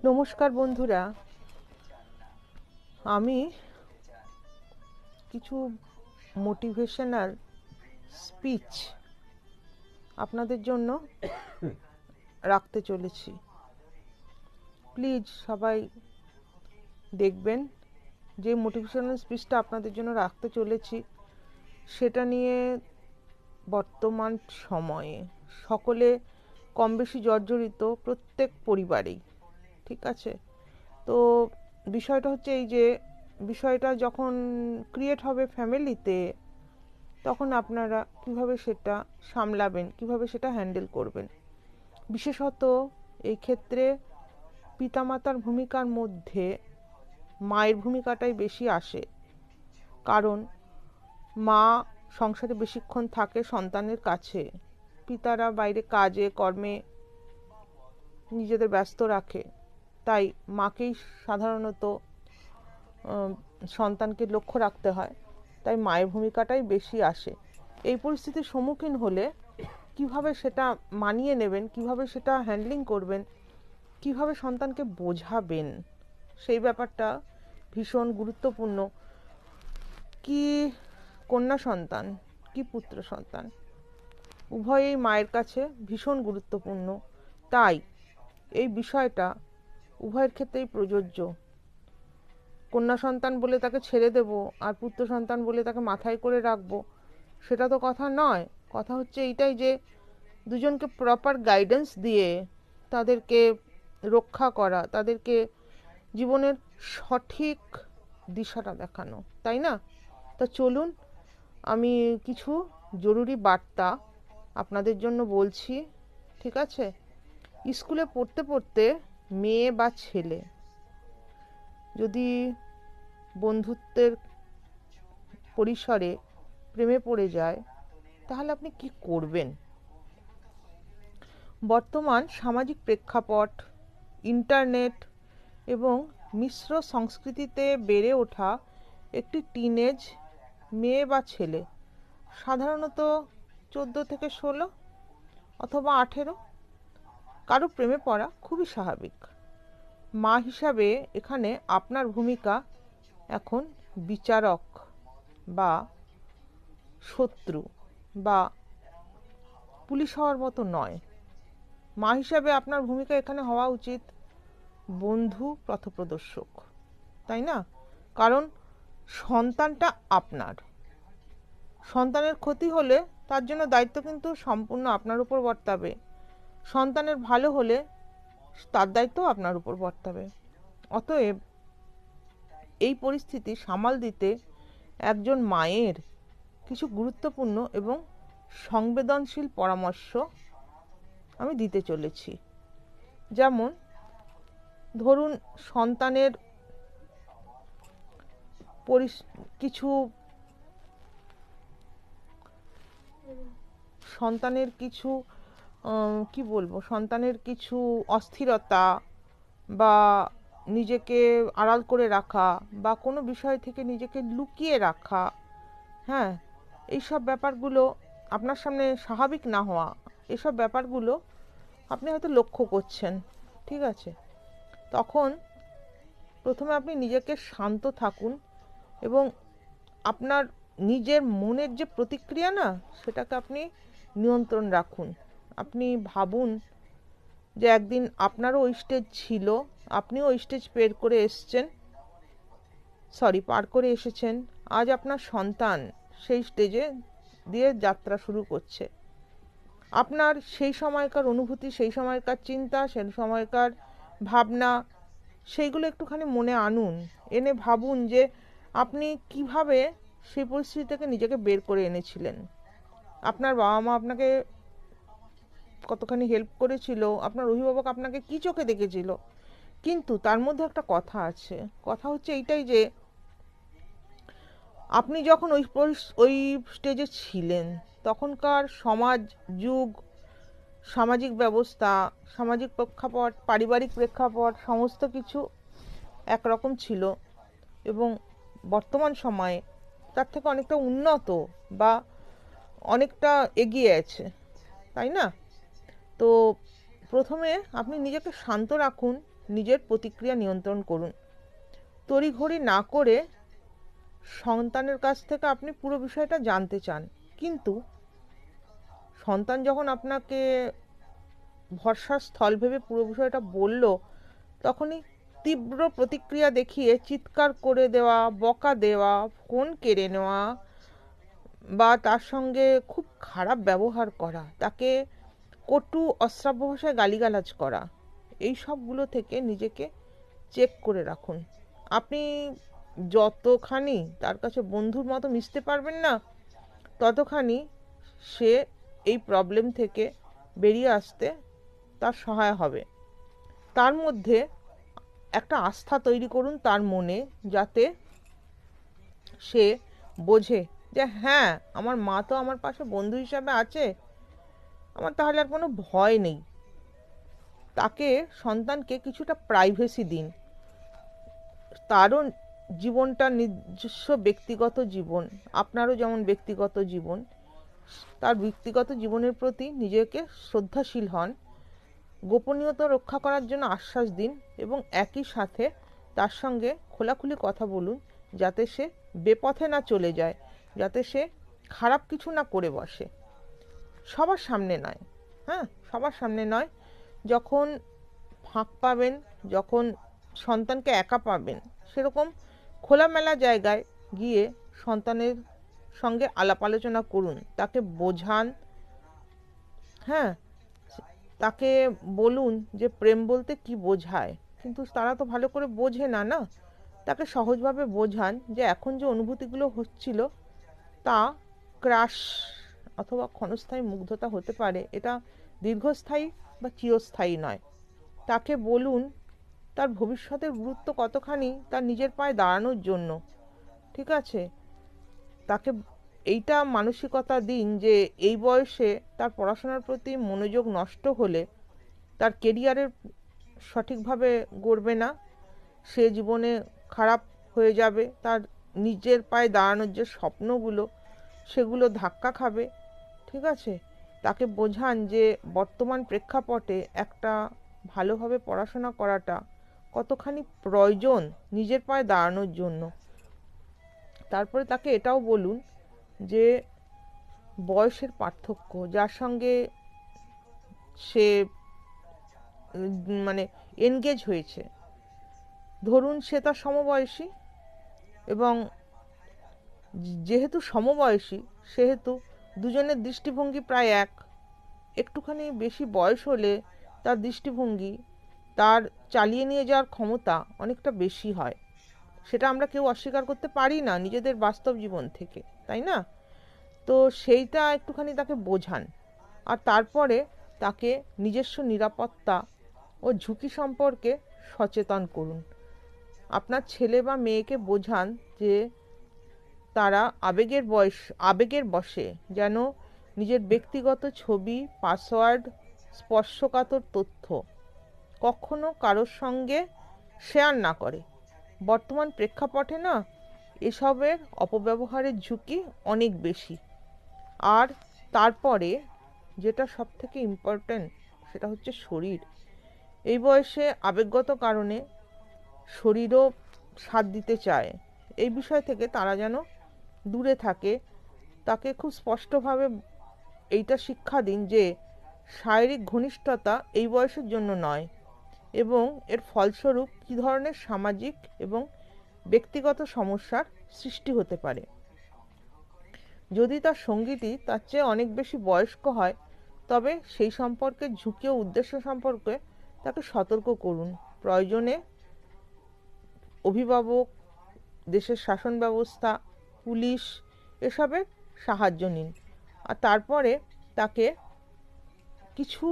নমস্কার বন্ধুরা, আমি কিছু মোটিভেশনাল স্পিচ আপনাদের জন্য রাখতে চলেছি। প্লিজ সবাই দেখবেন। যে মোটিভেশনাল স্পিচটা আপনাদের জন্য রাখতে চলেছি সেটা নিয়ে বর্তমান সময়ে সকলে কম বেশি জর্জরিত, প্রত্যেক পরিবারেই। ঠিক আছে, তো বিষয়টা হচ্ছে এই যে বিষয়টা যখন ক্রিয়েট হবে ফ্যামিলিতে, তখন আপনারা কিভাবে সেটা সামলাবেন, কিভাবে সেটা হ্যান্ডেল করবেন। বিশেষত এই ক্ষেত্রে পিতামাতার ভূমিকার মধ্যে মায়ের ভূমিকাটাই বেশি আসে, কারণ মা সংসারে বেশিক্ষণ থাকে সন্তানের কাছে। পিতারা বাইরে কাজে কর্মে নিজেদের ব্যস্ত রাখে, তাই মাকেই সাধারণত সন্তানকে লক্ষ্য রাখতে হয়, তাই মায়ের ভূমিকাটাই বেশি আসে। এই পরিস্থিতির সম্মুখীন হলে কিভাবে সেটা মানিয়ে নেবেন, কিভাবে সেটা হ্যান্ডলিং করবেন, কিভাবে সন্তানকে বোঝাবেন, সেই ব্যাপারটা ভীষণ গুরুত্বপূর্ণ। কি কন্যা সন্তান কি পুত্র সন্তান, উভয়েই মায়ের কাছে ভীষণ গুরুত্বপূর্ণ। তাই এই বিষয়টা উভয়ের ক্ষেত্রেই প্রযোজ্য। কন্যা সন্তান বলে তাকে ছেড়ে দেব আর পুত্র সন্তান বলে তাকে মাথায় করে রাখবো, সেটা তো কথা নয়। কথা হচ্ছে এইটাই যে দুজনকে প্রপার গাইডেন্স দিয়ে তাদেরকে রক্ষা করা, তাদেরকে জীবনের সঠিক দিশাটা দেখানো, তাই না? তা চলুন, আমি কিছু জরুরি বার্তা আপনাদের জন্য বলছি। ঠিক আছে, স্কুলে পড়তে পড়তে মেয়ে বা ছেলে যদি বন্ধুত্বের পরিসরে প্রেমে পড়ে যায়, তাহলে আপনি কি করবেন? বর্তমান সামাজিক প্রেক্ষাপট, ইন্টারনেট এবং মিশ্র সংস্কৃতিতে বেড়ে ওঠা একটি টিনেজ মেয়ে বা ছেলে, সাধারণত 14 থেকে 16 অথবা 18, কারো প্রেমে পড়া খুবই স্বাভাবিক। মা হিসাবে এখানে আপনার ভূমিকা এখন বিচারক বা শত্রু বা পুলিশ হওয়ার মতো নয়। মা হিসাবে আপনার ভূমিকা এখানে হওয়া উচিত বন্ধু, পথপ্রদর্শক, তাই না? কারণ সন্তানটা আপনার। সন্তানের ক্ষতি হলে তার জন্য দায়িত্ব কিন্তু সম্পূর্ণ আপনার উপর বর্তাবে। সন্তানের ভালো হলে তার দায়িত্ব আপনার উপর বর্তাবে। অতএব এই পরিস্থিতি সামাল দিতে একজন মায়ের কিছু গুরুত্বপূর্ণ এবং সংবেদনশীল পরামর্শ আমি দিতে চলেছি। যেমন ধরুন, সন্তানের কিছু সন্তানের কিছু অস্থিরতা বা নিজেকে আড়াল করে রাখা বা কোনো বিষয় থেকে নিজেকে লুকিয়ে রাখা, হ্যাঁ, এইসব ব্যাপারগুলো আপনার সামনে স্বাভাবিক না হওয়া, এসব ব্যাপারগুলো আপনি হয়তো লক্ষ্য করছেন। ঠিক আছে, তখন প্রথমে আপনি নিজেকে শান্ত থাকুন এবং আপনার নিজের মনের যে প্রতিক্রিয়া না, সেটাকে আপনি নিয়ন্ত্রণ রাখুন। আপনি ভাবুন যে একদিন আপনারও ওই স্টেজ ছিল, আপনিও ওই স্টেজ পার করে এসেছেন। আজ আপনার সন্তান সেই স্টেজে দিয়ে যাত্রা শুরু করছে। আপনার সেই সময়কার অনুভূতি, সেই সময়কার চিন্তা, সেই সময়কার ভাবনা, সেইগুলো একটুখানি মনে আনুন। এনে ভাবুন যে আপনি কিভাবে সেই পরিস্থিতি থেকে নিজেকে বের করে এনেছিলেন। আপনার বাবা মা আপনাকে কতখানি হেল্প করেছিল, আপনার অভিভাবক আপনাকে কি চোখে দেখেছিল। কিন্তু তার মধ্যে একটা কথা আছে। কথা হচ্ছে এইটাই যে আপনি যখন ওই স্টেজে ছিলেন, তখনকার সমাজ, যুগ, সামাজিক ব্যবস্থা, সামাজিক প্রেক্ষাপট, পারিবারিক প্রেক্ষাপট সমস্ত কিছু একরকম ছিল এবং বর্তমান সময়ে তার থেকে অনেকটা উন্নত বা অনেকটা এগিয়ে আছে, তাই না? তো প্রথমে আপনি নিজেকে শান্ত রাখুন, নিজের প্রতিক্রিয়া নিয়ন্ত্রণ করুন। তড়িঘড়ি না করে সন্তানের কাছ থেকে আপনি পুরো বিষয়টা জানতে চান, কিন্তু সন্তান যখন আপনাকে ভরসার স্থল ভেবে পুরো বিষয়টা বলল, তখনই তীব্র প্রতিক্রিয়া দেখিয়ে চিৎকার করে দেওয়া, বকা দেওয়া, ফোন কেড়ে নেওয়া বা তার সঙ্গে খুব খারাপ ব্যবহার করা, তাকে কটু অশ্রাব্য ভাষায় গালিগালাজ করা, এই সবগুলো থেকে নিজেকে চেক করে রাখুন। আপনি যতখানি তার কাছে বন্ধুর মতো মিশতে পারবেন না, ততখানি সে এই প্রবলেম থেকে বেরিয়ে আসতে তার সহায় হবে। তার মধ্যে একটা আস্থা তৈরি করুন তার মনে, যাতে সে বোঝে যে হ্যাঁ, আমার মা তো আমার পাশে বন্ধু হিসাবে আছে, আমার তাহলে আর কোনো ভয় নেই। তাকে, সন্তানকে কিছুটা প্রাইভেসি দিন। তারও জীবনটা নিজস্ব ব্যক্তিগত জীবন, আপনারও যেমন ব্যক্তিগত জীবন। তার ব্যক্তিগত জীবনের প্রতি নিজেকে শ্রদ্ধাশীল হন, গোপনীয়তা রক্ষা করার জন্য আশ্বাস দিন এবং একই সাথে তার সঙ্গে খোলাখুলি কথা বলুন, যাতে সে বেপথে না চলে যায়, যাতে সে খারাপ কিছু না করে বসে। সবার সামনে নয়, হ্যাঁ, সবার সামনে নয়। যখন ফাঁক পাবেন, যখন সন্তানকে একা পাবেন, সেরকম খোলামেলা জায়গায় গিয়ে সন্তানের সঙ্গে আলাপ আলোচনা করুন, তাকে বোঝান। হ্যাঁ, তাকে বলুন যে প্রেম বলতে কি বোঝায়, কিন্তু তারা তো ভালো করে বোঝে না, না। তাকে সহজভাবে বোঝান যে এখন যে অনুভূতিগুলো হচ্ছিল তা ক্রাশ অথবা ক্ষণস্থায়ী মুগ্ধতা হতে পারে, এটা দীর্ঘস্থায়ী বা চিরস্থায়ী নয়। তাকে বলুন তার ভবিষ্যতের গুরুত্ব কতখানি তার নিজের পায়ে দাঁড়ানোর জন্য, ঠিক আছে। তাকে এইটা মানসিকতা দিন যে এই বয়সে তার পড়াশোনার প্রতি মনোযোগ নষ্ট হলে তার কেরিয়ারের সঠিকভাবে গড়বে না, সে জীবনে খারাপ হয়ে যাবে, তার নিজের পায়ে দাঁড়ানোর যে স্বপ্নগুলো সেগুলো ধাক্কা খাবে, ঠিক আছে। তাকে বোঝান যে বর্তমান প্রেক্ষাপটে একটা ভালোভাবে পড়াশোনা করাটা কতখানি প্রয়োজন নিজের পায়ে দাঁড়ানোর জন্য। তারপরে তাকে এটাও বলুন যে বয়সের পার্থক্য, যার সঙ্গে সে মানে এনগেজ হয়েছে, ধরুন সে তার সমবয়সী, এবং যেহেতু সমবয়সী সেহেতু দুজনের দৃষ্টিভঙ্গি প্রায় এক। একটুখানি বেশি বয়স হলে তার দৃষ্টিভঙ্গি, তার চালিয়ে নিয়ে যাওয়ার ক্ষমতা অনেকটা বেশি হয়, সেটা আমরা কেউ অস্বীকার করতে পারি না নিজেদের বাস্তব জীবন থেকে, তাই না? তো সেইটা একটুখানি তাকে বোঝান। আর তারপরে তাকে নিজস্ব নিরাপত্তা ও ঝুঁকি সম্পর্কে সচেতন করুন। আপনার ছেলে বা মেয়েকে বোঝান যে তারা আবেগের বশে যেন নিজের ব্যক্তিগত ছবি, পাসওয়ার্ড, স্পর্শকাতর তথ্য কখনো কারোর সঙ্গে শেয়ার না করে। বর্তমান প্রেক্ষাপটে না এসবের অপব্যবহারের ঝুঁকি অনেক বেশি। আর তারপরে যেটা সবথেকে ইম্পর্ট্যান্ট, সেটা হচ্ছে শরীর। এই বয়সে আবেগগত কারণে শরীরও সাথ দিতে চায়, এই বিষয় থেকে তারা যেন দূরে থাকে। তাকে খুব স্পষ্টভাবে এইটা শিক্ষা দিন যে শারীরিক ঘনিষ্ঠতা এই বয়সের জন্য নয়, এবং এর ফলস্বরূপ কী ধরনের সামাজিক এবং ব্যক্তিগত সমস্যার সৃষ্টি হতে পারে। যদি তার সঙ্গীটি তার চেয়ে অনেক বেশি বয়স্ক হয়, তবে সেই সম্পর্কে ঝুঁকি ও উদ্দেশ্য সম্পর্কে তাকে সতর্ক করুন। প্রয়োজনে অভিভাবক, দেশের শাসন ব্যবস্থা, পুলিশ এসবের সাহায্য নিন। আর তারপরে তাকে কিছু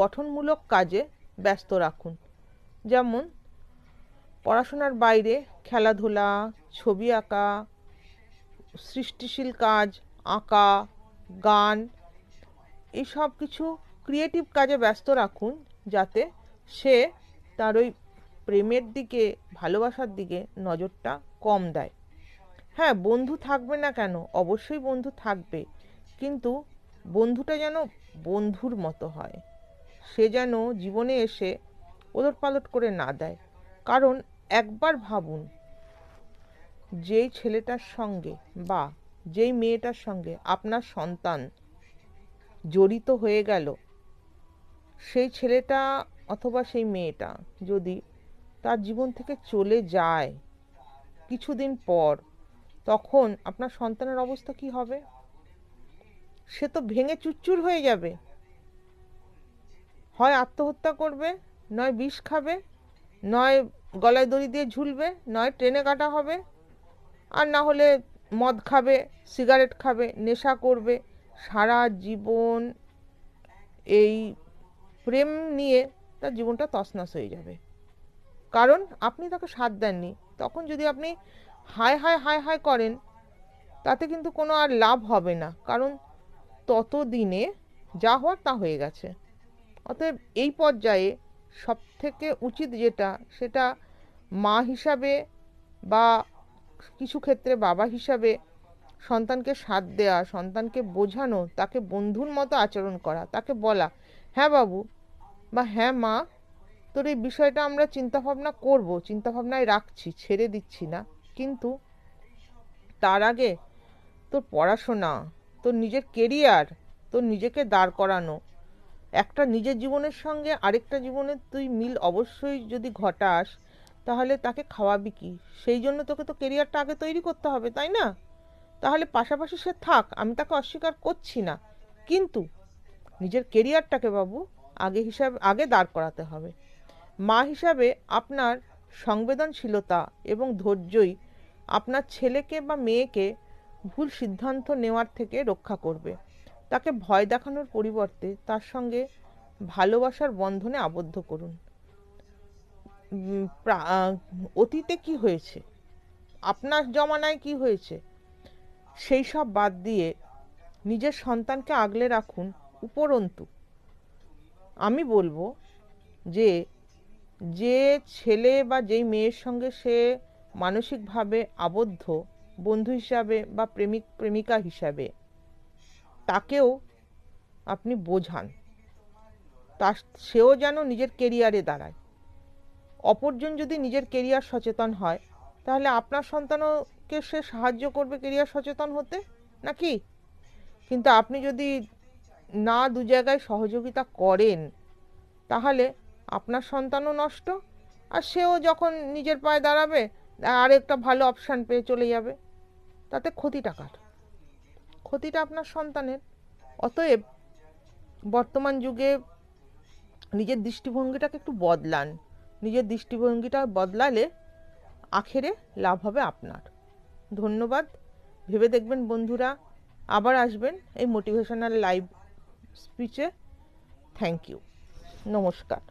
গঠনমূলক কাজে ব্যস্ত রাখুন, যেমন পড়াশোনার বাইরে খেলাধুলা, ছবি আঁকা, সৃষ্টিশীল কাজ, আঁকা, গান, এইসব কিছু ক্রিয়েটিভ কাজে ব্যস্ত রাখুন, যাতে সে তার ওই প্রেমের দিকে, ভালোবাসার দিকে নজরটা কম দেয়। হ্যাঁ, বন্ধু থাকবে না কেন, অবশ্যই বন্ধু থাকবে, কিন্তু বন্ধুটা যেন বন্ধুর মতো হয়, সে যেন জীবনে এসে ওলটপালট করে না দেয়। কারণ একবার ভাবুন, যেই ছেলেটার সঙ্গে বা যেই মেয়েটার সঙ্গে আপনার সন্তান জড়িত হয়ে গেল, সেই ছেলেটা অথবা সেই মেয়েটা যদি তার জীবন থেকে চলে যায় কিছুদিন পর, তখন আপনার সন্তানের অবস্থা কি হবে? সে তো ভেঙে চুরচুর হয়ে যাবে। হয় আত্মহত্যা করবে, নয় বিষ খাবে, নয় গলায় দড়ি দিয়ে ঝুলবে, নয় ট্রেনে কাটা হবে, আর না হলে মদ খাবে, সিগারেট খাবে, নেশা করবে। সারা জীবন এই প্রেম নিয়ে তার জীবনটা তছনছ হয়ে যাবে। কারণ আপনি তাকে সাথ দেননি। তখন যদি আপনি হায় হায় হায় হায় করেন, তাতে কিন্তু কোনো আর লাভ হবে না। কারণ ততদিনে যা হওয়ার তা হয়ে গেছে। অতএব এই পর্যায়ে সবথেকে উচিত যেটা, সেটা মা হিসাবে বা কিছু ক্ষেত্রে বাবা হিসাবে সন্তানকে সাথ দেওয়া, সন্তানকে বোঝানো, তাকে বন্ধুর মতো আচরণ করা, তাকে বলা, হ্যাঁ বাবু বা হ্যাঁ মা, তোর এই বিষয়টা আমরা চিন্তাভাবনা করব, চিন্তাভাবনায় রাখছি, ছেড়ে দিচ্ছি না, কিন্তু তার আগে তোর পড়াশোনা, তোর নিজের কেরিয়ার, তোর নিজেকে দাঁড় করানো, একটা নিজের জীবনের সঙ্গে আরেকটা জীবনের তুই মিল অবশ্যই যদি ঘটাস, তাহলে তাকে খাওয়াবি কি? সেই জন্য তোকে তো কেরিয়ারটা আগে তৈরি করতে হবে, তাই না? তাহলে পাশাপাশি সে থাক, আমি তাকে অস্বীকার করছি না, কিন্তু নিজের কেরিয়ারটাকে বাবু আগে দাঁড় করাতে হবে। মা হিসাবে আপনার সংবেদনশীলতা এবং ধৈর্যই আপনার ছেলেকে বা মেয়েকে ভুল সিদ্ধান্ত নেওয়ার থেকে রক্ষা করবে। তাকে ভয় দেখানোর পরিবর্তে তার সঙ্গে ভালোবাসার বন্ধনে আবদ্ধ করুন। অতীতে কি হয়েছে, আপনার জমানায় কি হয়েছে, সেই সব বাদ দিয়ে নিজের সন্তানকে আগলে রাখুন। উপরন্তু আমি বলবো যে যে ছেলে বা যেই মেয়ের সঙ্গে সে মানসিকভাবে আবদ্ধ, বন্ধু হিসাবে বা প্রেমিক প্রেমিকা হিসাবে, তাকেও আপনি বোঝান, সেও যেন নিজের কেরিয়ারে দাঁড়ায়। অপরজন যদি নিজের কেরিয়ার সচেতন হয়, তাহলে আপনার সন্তানকে সে সাহায্য করবে কেরিয়ার সচেতন হতে, নাকি? কিন্তু আপনি যদি না দু জায়গায় সহযোগিতা করেন, তাহলে আপনার সন্তানও নষ্ট, আর সেও যখন নিজের পায়ে দাঁড়াবে আর একটা ভালো অপশান পেয়ে চলে যাবে। তাতে ক্ষতিটা আপনার সন্তানের। অতএব বর্তমান যুগে নিজের দৃষ্টিভঙ্গিটাকে একটু বদলান। নিজের দৃষ্টিভঙ্গিটা বদলালে আখেরে লাভ হবে আপনার। ধন্যবাদ। ভেবে দেখবেন বন্ধুরা, আবার আসবেন এই মোটিভেশনাল লাইভ স্পিচে। Thank you. নমস্কার।